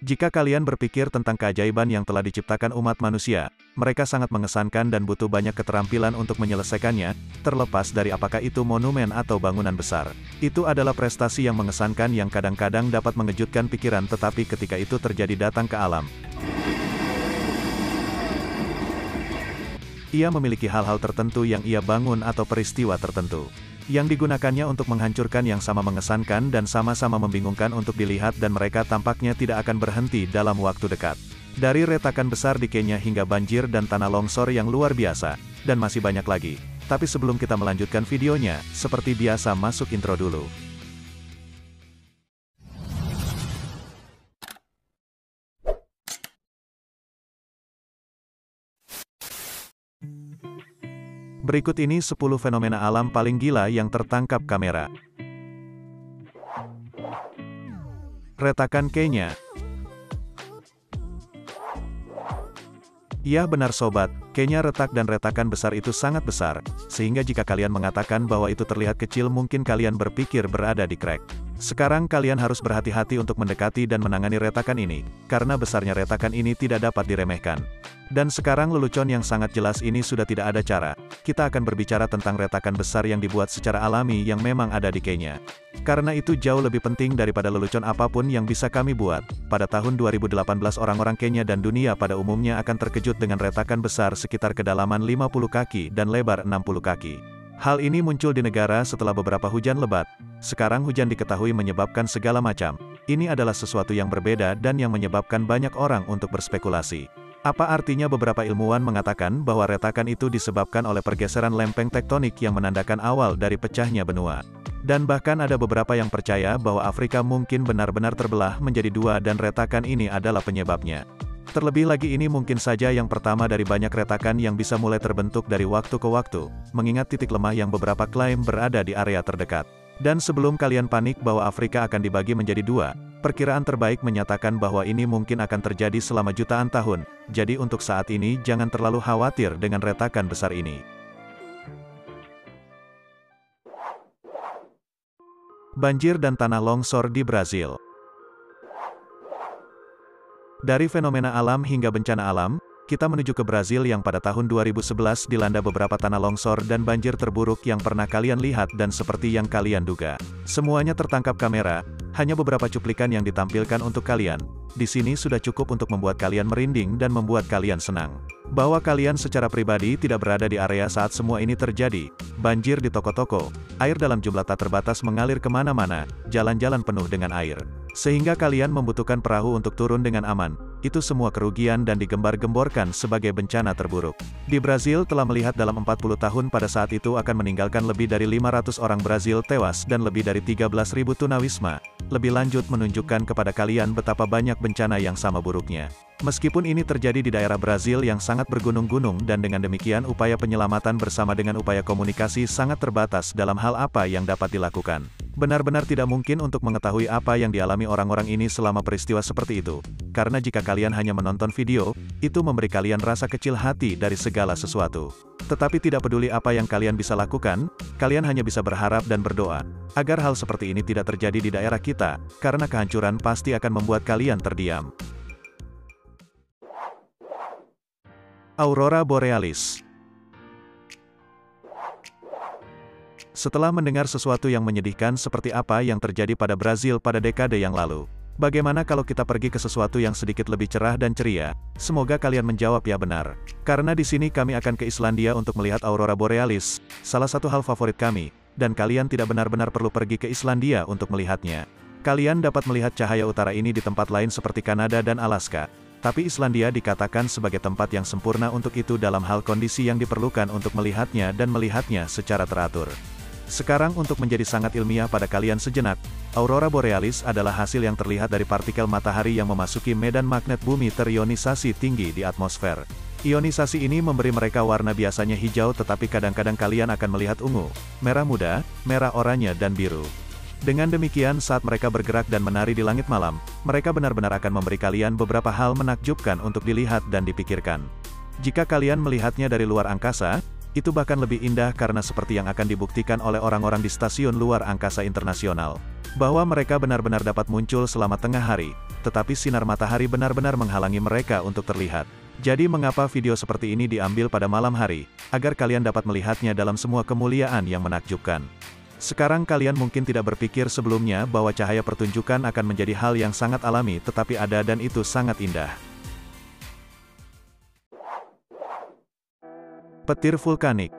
Jika kalian berpikir tentang keajaiban yang telah diciptakan umat manusia, mereka sangat mengesankan dan butuh banyak keterampilan untuk menyelesaikannya, terlepas dari apakah itu monumen atau bangunan besar. Itu adalah prestasi yang mengesankan yang kadang-kadang dapat mengejutkan pikiran, tetapi ketika itu terjadi datang ke alam, ia memiliki hal-hal tertentu yang ia bangun atau peristiwa tertentu yang digunakannya untuk menghancurkan yang sama mengesankan dan sama-sama membingungkan untuk dilihat, dan mereka tampaknya tidak akan berhenti dalam waktu dekat. Dari retakan besar di Kenya hingga banjir dan tanah longsor yang luar biasa, dan masih banyak lagi. Tapi sebelum kita melanjutkan videonya, seperti biasa masuk intro dulu. Berikut ini 10 fenomena alam paling gila yang tertangkap kamera. Retakan Kenya. Ya benar sobat, Kenya retak dan retakan besar itu sangat besar, sehingga jika kalian mengatakan bahwa itu terlihat kecil mungkin kalian berpikir berada di crack. Sekarang kalian harus berhati-hati untuk mendekati dan menangani retakan ini, karena besarnya retakan ini tidak dapat diremehkan. Dan sekarang lelucon yang sangat jelas ini sudah tidak ada cara, kita akan berbicara tentang retakan besar yang dibuat secara alami yang memang ada di Kenya. Karena itu jauh lebih penting daripada lelucon apapun yang bisa kami buat. Pada tahun 2018 orang-orang Kenya dan dunia pada umumnya akan terkejut dengan retakan besar sekitar kedalaman 50 kaki dan lebar 60 kaki. Hal ini muncul di negara setelah beberapa hujan lebat. Sekarang hujan diketahui menyebabkan segala macam. Ini adalah sesuatu yang berbeda dan yang menyebabkan banyak orang untuk berspekulasi. Apa artinya beberapa ilmuwan mengatakan bahwa retakan itu disebabkan oleh pergeseran lempeng tektonik yang menandakan awal dari pecahnya benua. Dan bahkan ada beberapa yang percaya bahwa Afrika mungkin benar-benar terbelah menjadi dua dan retakan ini adalah penyebabnya. Terlebih lagi ini mungkin saja yang pertama dari banyak retakan yang bisa mulai terbentuk dari waktu ke waktu, mengingat titik lemah yang beberapa klaim berada di area terdekat. Dan sebelum kalian panik bahwa Afrika akan dibagi menjadi dua, perkiraan terbaik menyatakan bahwa ini mungkin akan terjadi selama jutaan tahun, jadi untuk saat ini jangan terlalu khawatir dengan retakan besar ini. Banjir dan tanah longsor di Brazil. Dari fenomena alam hingga bencana alam, kita menuju ke Brazil yang pada tahun 2011 dilanda beberapa tanah longsor dan banjir terburuk yang pernah kalian lihat dan seperti yang kalian duga. Semuanya tertangkap kamera, hanya beberapa cuplikan yang ditampilkan untuk kalian. Di sini sudah cukup untuk membuat kalian merinding dan membuat kalian senang. Bahwa kalian secara pribadi tidak berada di area saat semua ini terjadi. Banjir di toko-toko, air dalam jumlah tak terbatas mengalir kemana-mana, jalan-jalan penuh dengan air. Sehingga kalian membutuhkan perahu untuk turun dengan aman. Itu semua kerugian dan digembar-gemborkan sebagai bencana terburuk. Di Brazil telah melihat dalam 40 tahun pada saat itu akan meninggalkan lebih dari 500 orang Brazil tewas dan lebih dari 13.000 tunawisma. Lebih lanjut menunjukkan kepada kalian betapa banyak bencana yang sama buruknya. Meskipun ini terjadi di daerah Brazil yang sangat bergunung-gunung dan dengan demikian upaya penyelamatan bersama dengan upaya komunikasi sangat terbatas dalam hal apa yang dapat dilakukan. Benar-benar tidak mungkin untuk mengetahui apa yang dialami orang-orang ini selama peristiwa seperti itu. Karena jika kalian hanya menonton video, itu memberi kalian rasa kecil hati dari segala sesuatu. Tetapi tidak peduli apa yang kalian bisa lakukan, kalian hanya bisa berharap dan berdoa, agar hal seperti ini tidak terjadi di daerah kita, karena kehancuran pasti akan membuat kalian terdiam. Aurora Borealis. Setelah mendengar sesuatu yang menyedihkan seperti apa yang terjadi pada Brazil pada dekade yang lalu, bagaimana kalau kita pergi ke sesuatu yang sedikit lebih cerah dan ceria? Semoga kalian menjawab ya benar. Karena di sini kami akan ke Islandia untuk melihat Aurora Borealis, salah satu hal favorit kami, dan kalian tidak benar-benar perlu pergi ke Islandia untuk melihatnya. Kalian dapat melihat cahaya utara ini di tempat lain seperti Kanada dan Alaska. Tapi Islandia dikatakan sebagai tempat yang sempurna untuk itu dalam hal kondisi yang diperlukan untuk melihatnya dan melihatnya secara teratur. Sekarang untuk menjadi sangat ilmiah pada kalian sejenak, Aurora Borealis adalah hasil yang terlihat dari partikel matahari yang memasuki medan magnet bumi terionisasi tinggi di atmosfer. Ionisasi ini memberi mereka warna biasanya hijau tetapi kadang-kadang kalian akan melihat ungu, merah muda, merah oranye dan biru. Dengan demikian saat mereka bergerak dan menari di langit malam, mereka benar-benar akan memberi kalian beberapa hal menakjubkan untuk dilihat dan dipikirkan. Jika kalian melihatnya dari luar angkasa, Itu bahkan lebih indah karena seperti yang akan dibuktikan oleh orang-orang di Stasiun Luar Angkasa Internasional. Bahwa mereka benar-benar dapat muncul selama tengah hari, tetapi sinar matahari benar-benar menghalangi mereka untuk terlihat. Jadi mengapa video seperti ini diambil pada malam hari, agar kalian dapat melihatnya dalam semua kemuliaan yang menakjubkan. Sekarang kalian mungkin tidak berpikir sebelumnya bahwa cahaya pertunjukan akan menjadi hal yang sangat alami tetapi ada dan itu sangat indah. Petir vulkanik.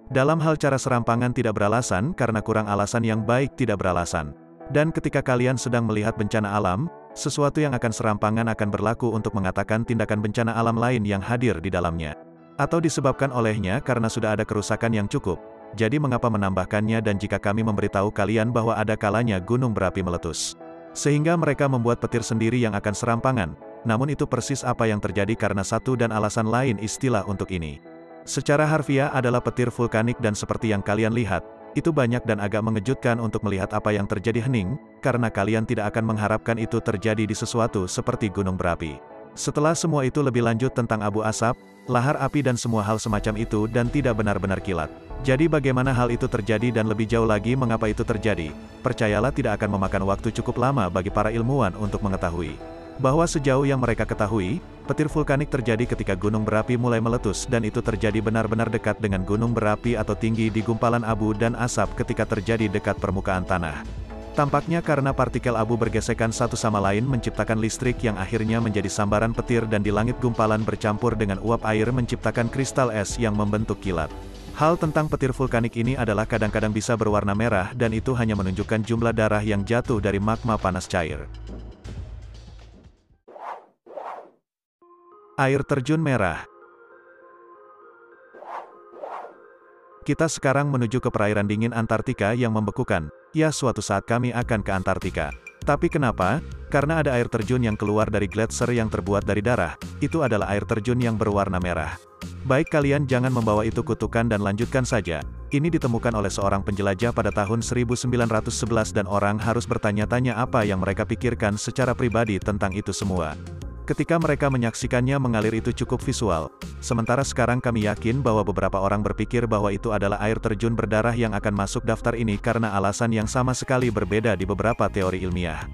Dalam hal cara serampangan tidak beralasan karena kurang alasan yang baik tidak beralasan. Dan ketika kalian sedang melihat bencana alam, sesuatu yang akan serampangan akan berlaku untuk mengatakan tindakan bencana alam lain yang hadir di dalamnya. Atau disebabkan olehnya karena sudah ada kerusakan yang cukup. Jadi mengapa menambahkannya dan jika kami memberitahu kalian bahwa ada kalanya gunung berapi meletus. Sehingga mereka membuat petir sendiri yang akan serampangan. Namun itu persis apa yang terjadi karena satu dan alasan lain istilah untuk ini. Secara harfiah adalah petir vulkanik dan seperti yang kalian lihat, itu banyak dan agak mengejutkan untuk melihat apa yang terjadi hening, karena kalian tidak akan mengharapkan itu terjadi di sesuatu seperti gunung berapi. Setelah semua itu lebih lanjut tentang abu asap, lahar api dan semua hal semacam itu dan tidak benar-benar kilat. Jadi bagaimana hal itu terjadi dan lebih jauh lagi mengapa itu terjadi, percayalah tidak akan memakan waktu cukup lama bagi para ilmuwan untuk mengetahui. Bahwa sejauh yang mereka ketahui, petir vulkanik terjadi ketika gunung berapi mulai meletus dan itu terjadi benar-benar dekat dengan gunung berapi atau tinggi di gumpalan abu dan asap ketika terjadi dekat permukaan tanah. Tampaknya karena partikel abu bergesekan satu sama lain menciptakan listrik yang akhirnya menjadi sambaran petir dan di langit gumpalan bercampur dengan uap air menciptakan kristal es yang membentuk kilat. Hal tentang petir vulkanik ini adalah kadang-kadang bisa berwarna merah dan itu hanya menunjukkan jumlah darah yang jatuh dari magma panas cair. Air terjun merah. Kita sekarang menuju ke perairan dingin Antartika yang membekukan. Ya, suatu saat kami akan ke Antartika. Tapi kenapa? Karena ada air terjun yang keluar dari gletser yang terbuat dari darah. Itu adalah air terjun yang berwarna merah. Baik, kalian jangan membawa itu kutukan dan lanjutkan saja. Ini ditemukan oleh seorang penjelajah pada tahun 1911 dan orang harus bertanya-tanya apa yang mereka pikirkan secara pribadi tentang itu semua. Ketika mereka menyaksikannya mengalir itu cukup visual. Sementara sekarang kami yakin bahwa beberapa orang berpikir bahwa itu adalah air terjun berdarah yang akan masuk daftar ini karena alasan yang sama sekali berbeda di beberapa teori ilmiah.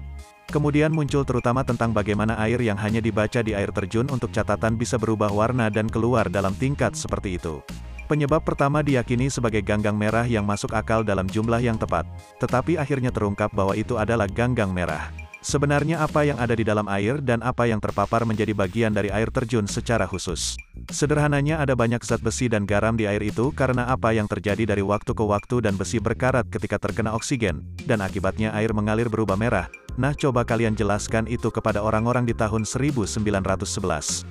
Kemudian muncul terutama tentang bagaimana air yang hanya dibaca di air terjun untuk catatan bisa berubah warna dan keluar dalam tingkat seperti itu. Penyebab pertama diyakini sebagai ganggang merah yang masuk akal dalam jumlah yang tepat, tetapi akhirnya terungkap bahwa itu adalah ganggang merah. Sebenarnya apa yang ada di dalam air dan apa yang terpapar menjadi bagian dari air terjun secara khusus. Sederhananya ada banyak zat besi dan garam di air itu karena apa yang terjadi dari waktu ke waktu dan besi berkarat ketika terkena oksigen, dan akibatnya air mengalir berubah merah. Nah, coba kalian jelaskan itu kepada orang-orang di tahun 1911.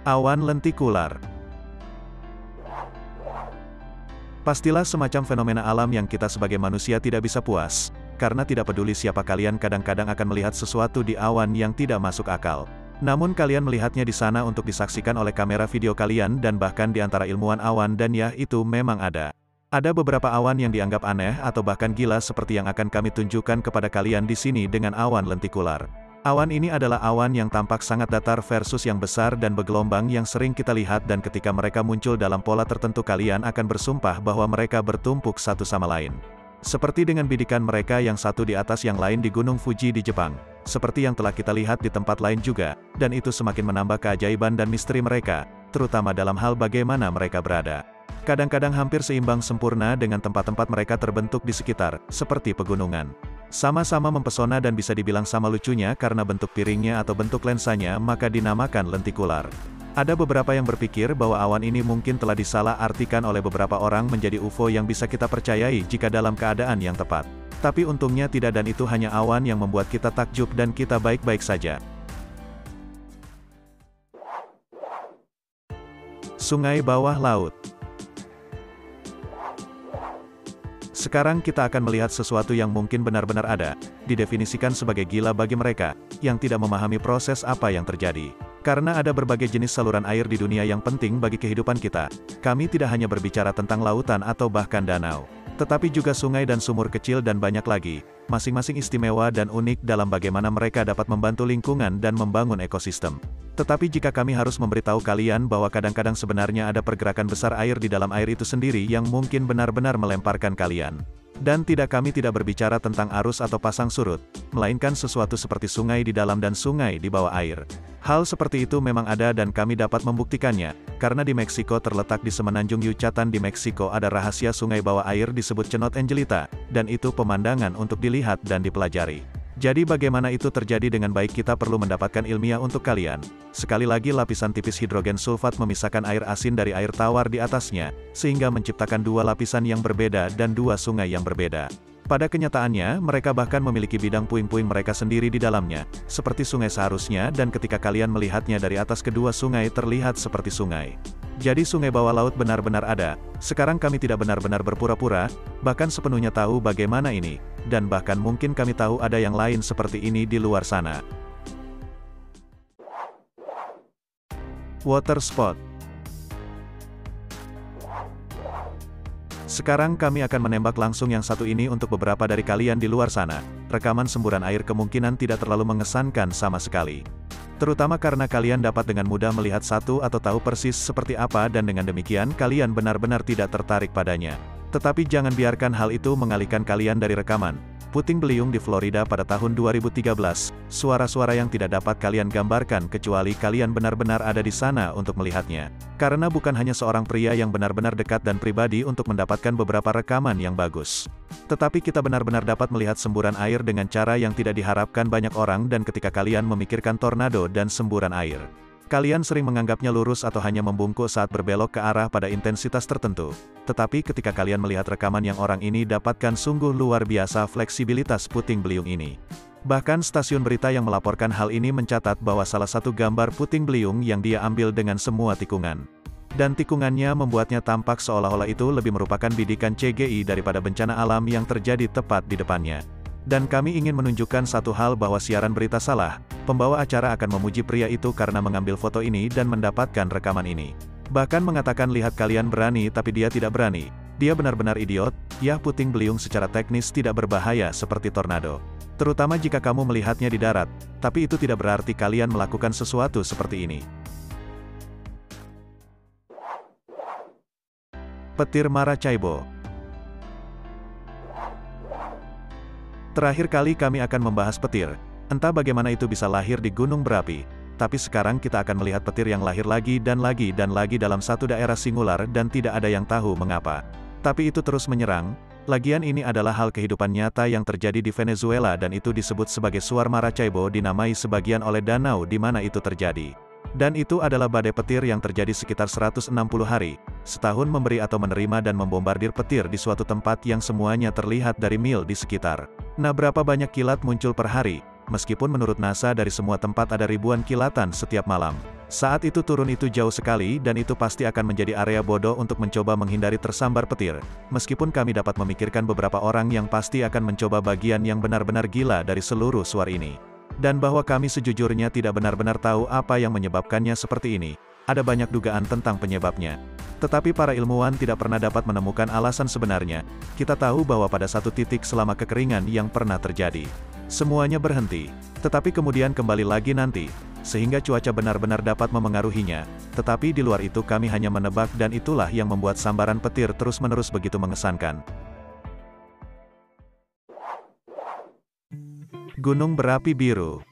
Awan lentikular. Pastilah semacam fenomena alam yang kita sebagai manusia tidak bisa puas, karena tidak peduli siapa kalian kadang-kadang akan melihat sesuatu di awan yang tidak masuk akal. Namun kalian melihatnya di sana untuk disaksikan oleh kamera video kalian dan bahkan di antara ilmuwan awan dan ya itu memang ada. Ada beberapa awan yang dianggap aneh atau bahkan gila seperti yang akan kami tunjukkan kepada kalian di sini dengan awan lentikular. Awan ini adalah awan yang tampak sangat datar versus yang besar dan bergelombang yang sering kita lihat dan ketika mereka muncul dalam pola tertentu kalian akan bersumpah bahwa mereka bertumpuk satu sama lain. Seperti dengan bidikan mereka yang satu di atas yang lain di Gunung Fuji di Jepang. Seperti yang telah kita lihat di tempat lain juga, dan itu semakin menambah keajaiban dan misteri mereka, terutama dalam hal bagaimana mereka berada. Kadang-kadang hampir seimbang sempurna dengan tempat-tempat mereka terbentuk di sekitar, seperti pegunungan. Sama-sama mempesona dan bisa dibilang sama lucunya karena bentuk piringnya atau bentuk lensanya maka dinamakan lentikular. Ada beberapa yang berpikir bahwa awan ini mungkin telah disalah-artikan oleh beberapa orang menjadi UFO yang bisa kita percayai jika dalam keadaan yang tepat. Tapi untungnya tidak dan itu hanya awan yang membuat kita takjub dan kita baik-baik saja. Sungai bawah laut. Sekarang kita akan melihat sesuatu yang mungkin benar-benar ada, didefinisikan sebagai gila bagi mereka, yang tidak memahami proses apa yang terjadi. Karena ada berbagai jenis saluran air di dunia yang penting bagi kehidupan kita, kami tidak hanya berbicara tentang lautan atau bahkan danau, tetapi juga sungai dan sumur kecil dan banyak lagi. masing-masing istimewa dan unik dalam bagaimana mereka dapat membantu lingkungan dan membangun ekosistem. Tetapi jika kami harus memberitahu kalian bahwa kadang-kadang sebenarnya ada pergerakan besar air di dalam air itu sendiri yang mungkin benar-benar melemparkan kalian. Dan kami tidak berbicara tentang arus atau pasang surut, melainkan sesuatu seperti sungai di dalam dan sungai di bawah air. Hal seperti itu memang ada dan kami dapat membuktikannya, karena di Meksiko terletak di semenanjung Yucatan di Meksiko ada rahasia sungai bawah air disebut Cenote Angelita, dan itu pemandangan untuk dilihat dan dipelajari. Jadi bagaimana itu terjadi dengan baik kita perlu mendapatkan ilmiah untuk kalian. Sekali lagi lapisan tipis hidrogen sulfat memisahkan air asin dari air tawar di atasnya, sehingga menciptakan dua lapisan yang berbeda dan dua sungai yang berbeda. Pada kenyataannya, mereka bahkan memiliki bidang puing-puing mereka sendiri di dalamnya, seperti sungai seharusnya dan ketika kalian melihatnya dari atas kedua sungai terlihat seperti sungai. Jadi sungai bawah laut benar-benar ada. Sekarang kami tidak benar-benar berpura-pura, bahkan sepenuhnya tahu bagaimana ini, dan bahkan mungkin kami tahu ada yang lain seperti ini di luar sana. Water spot. Sekarang kami akan menembak langsung yang satu ini untuk beberapa dari kalian di luar sana. Rekaman semburan air kemungkinan tidak terlalu mengesankan sama sekali. Terutama karena kalian dapat dengan mudah melihat satu atau tahu persis seperti apa dan dengan demikian kalian benar-benar tidak tertarik padanya. Tetapi jangan biarkan hal itu mengalihkan kalian dari rekaman. Puting beliung di Florida pada tahun 2013, suara-suara yang tidak dapat kalian gambarkan kecuali kalian benar-benar ada di sana untuk melihatnya. Karena bukan hanya seorang pria yang benar-benar dekat dan pribadi untuk mendapatkan beberapa rekaman yang bagus. Tetapi kita benar-benar dapat melihat semburan air dengan cara yang tidak diharapkan banyak orang dan ketika kalian memikirkan tornado dan semburan air. Kalian sering menganggapnya lurus atau hanya membungkuk saat berbelok ke arah pada intensitas tertentu. Tetapi ketika kalian melihat rekaman yang orang ini dapatkan sungguh luar biasa fleksibilitas puting beliung ini. Bahkan stasiun berita yang melaporkan hal ini mencatat bahwa salah satu gambar puting beliung yang dia ambil dengan semua tikungan. Dan tikungannya membuatnya tampak seolah-olah itu lebih merupakan bidikan CGI daripada bencana alam yang terjadi tepat di depannya. Dan kami ingin menunjukkan satu hal bahwa siaran berita salah. Pembawa acara akan memuji pria itu karena mengambil foto ini dan mendapatkan rekaman ini. Bahkan mengatakan lihat kalian berani tapi dia tidak berani. Dia benar-benar idiot. Ya, puting beliung secara teknis tidak berbahaya seperti tornado. Terutama jika kamu melihatnya di darat. Tapi itu tidak berarti kalian melakukan sesuatu seperti ini. Petir Maracaibo. Terakhir kali kami akan membahas petir. Entah bagaimana itu bisa lahir di gunung berapi. Tapi sekarang kita akan melihat petir yang lahir lagi dan lagi dalam satu daerah singular dan tidak ada yang tahu mengapa. Tapi itu terus menyerang. Lagian ini adalah hal kehidupan nyata yang terjadi di Venezuela dan itu disebut sebagai Suar Maracaibo dinamai sebagian oleh danau di mana itu terjadi. Dan itu adalah badai petir yang terjadi sekitar 160 hari, setahun memberi atau menerima dan membombardir petir di suatu tempat yang semuanya terlihat dari mil di sekitar. Nah, berapa banyak kilat muncul per hari? Meskipun menurut NASA dari semua tempat ada ribuan kilatan setiap malam. Saat itu turun itu jauh sekali dan itu pasti akan menjadi area bodoh untuk mencoba menghindari tersambar petir. Meskipun kami dapat memikirkan beberapa orang yang pasti akan mencoba bagian yang benar-benar gila dari seluruh suar ini. Dan bahwa kami sejujurnya tidak benar-benar tahu apa yang menyebabkannya seperti ini. Ada banyak dugaan tentang penyebabnya. Tetapi para ilmuwan tidak pernah dapat menemukan alasan sebenarnya. Kita tahu bahwa pada satu titik selama kekeringan yang pernah terjadi, semuanya berhenti. Tetapi kemudian kembali lagi nanti, sehingga cuaca benar-benar dapat memengaruhinya. Tetapi di luar itu kami hanya menebak dan itulah yang membuat sambaran petir terus-menerus begitu mengesankan. Gunung berapi biru.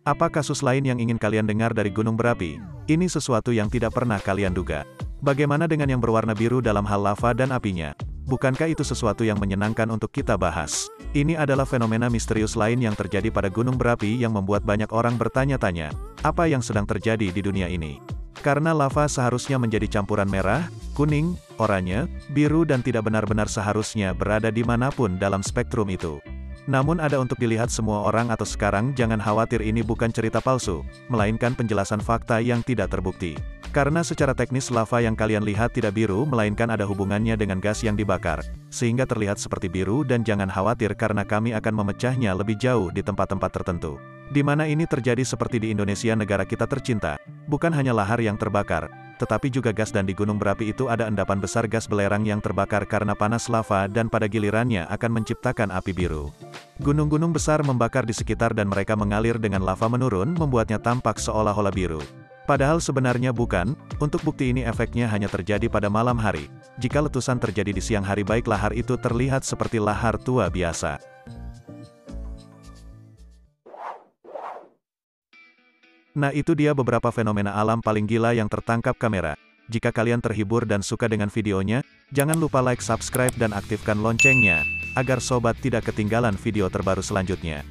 Apa kasus lain yang ingin kalian dengar dari gunung berapi? Ini sesuatu yang tidak pernah kalian duga. Bagaimana dengan yang berwarna biru dalam hal lava dan apinya? Bukankah itu sesuatu yang menyenangkan untuk kita bahas? Ini adalah fenomena misterius lain yang terjadi pada gunung berapi yang membuat banyak orang bertanya-tanya, apa yang sedang terjadi di dunia ini? Karena lava seharusnya menjadi campuran merah, kuning, oranye, biru dan tidak benar-benar seharusnya berada dimanapun dalam spektrum itu. Namun ada untuk dilihat semua orang atau sekarang jangan khawatir ini bukan cerita palsu, melainkan penjelasan fakta yang tidak terbukti. Karena secara teknis lava yang kalian lihat tidak biru melainkan ada hubungannya dengan gas yang dibakar, sehingga terlihat seperti biru dan jangan khawatir karena kami akan memecahnya lebih jauh di tempat-tempat tertentu. Di mana ini terjadi seperti di Indonesia negara kita tercinta, bukan hanya lahar yang terbakar, tetapi juga gas, dan di gunung berapi itu ada endapan besar gas belerang yang terbakar karena panas lava dan pada gilirannya akan menciptakan api biru. Gunung-gunung besar membakar di sekitar dan mereka mengalir dengan lava menurun membuatnya tampak seolah-olah biru. Padahal sebenarnya bukan. Untuk bukti ini efeknya hanya terjadi pada malam hari. Jika letusan terjadi di siang hari baik lahar itu terlihat seperti lahar tua biasa. Nah, itu dia beberapa fenomena alam paling gila yang tertangkap kamera. Jika kalian terhibur dan suka dengan videonya, jangan lupa like, subscribe dan aktifkan loncengnya, agar sobat tidak ketinggalan video terbaru selanjutnya.